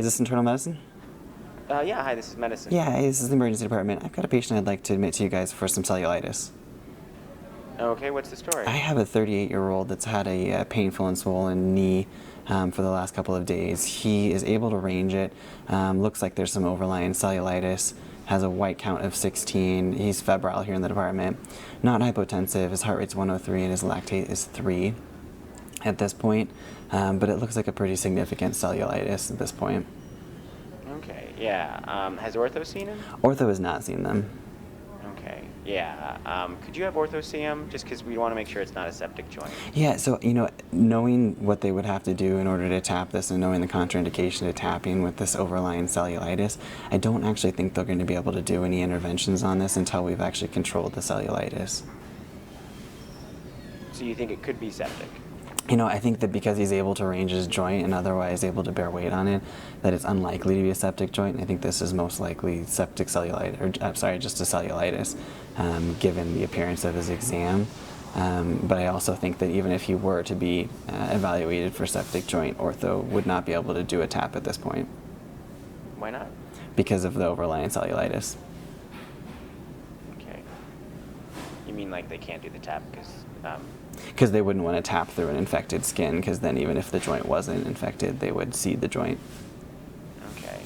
is this internal medicine? Yeah, hi, this is medicine. Yeah, hey, this is the emergency department. I've got a patient I'd like to admit to you guys for some cellulitis. Okay, what's the story? I have a 38-year-old that's had a painful and swollen knee for the last couple of days. He is able to range it. Looks like there's some overlying cellulitis. Has a white count of 16. He's febrile here in the department. Not hypotensive. His heart rate's 103 and his lactate is 3 at this point. But it looks like a pretty significant cellulitis at this point. Okay, yeah. Has Ortho seen him? Ortho has not seen them. Okay, yeah. Could you have Ortho see him? Just because we want to make sure it's not a septic joint. Yeah, so, knowing what they would have to do in order to tap this and knowing the contraindication to tapping with this overlying cellulitis, I don't actually think they're going to be able to do any interventions on this until we've actually controlled the cellulitis. So you think it could be septic? I think that because he's able to range his joint and otherwise able to bear weight on it, that it's unlikely to be a septic joint. I think this is most likely septic cellulitis, or just a cellulitis, given the appearance of his exam. But I also think that even if he were to be evaluated for septic joint, Ortho would not be able to do a tap at this point. Why not? Because of the overlying cellulitis. Okay. You mean like they can't do the tap because they wouldn't want to tap through an infected skin, because then even if the joint wasn't infected, they would seed the joint. Okay.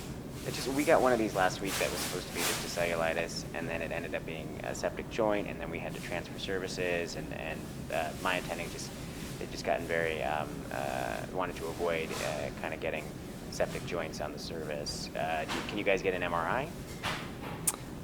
We got one of these last week that was supposed to be just a cellulitis, and then it ended up being a septic joint, and then we had to transfer services, and my attending they'd just gotten very, wanted to avoid kind of getting septic joints on the service. Can you guys get an MRI?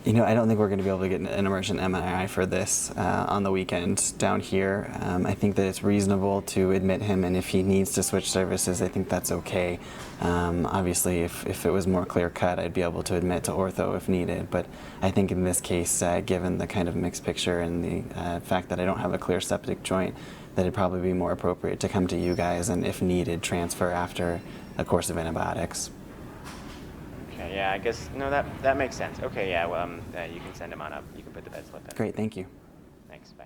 I don't think we're going to be able to get an emergent MRI for this on the weekend down here. I think that it's reasonable to admit him, and if he needs to switch services, I think that's okay. Obviously, if it was more clear-cut, I'd be able to admit to Ortho if needed, but I think in this case, given the kind of mixed picture and the fact that I don't have a clear septic joint, that it'd probably be more appropriate to come to you guys and, if needed, transfer after a course of antibiotics. Yeah, I guess, no, that makes sense. Okay, yeah, well, you can send him on up. You can put the bed slip in. Great, thank you. Thanks, bye.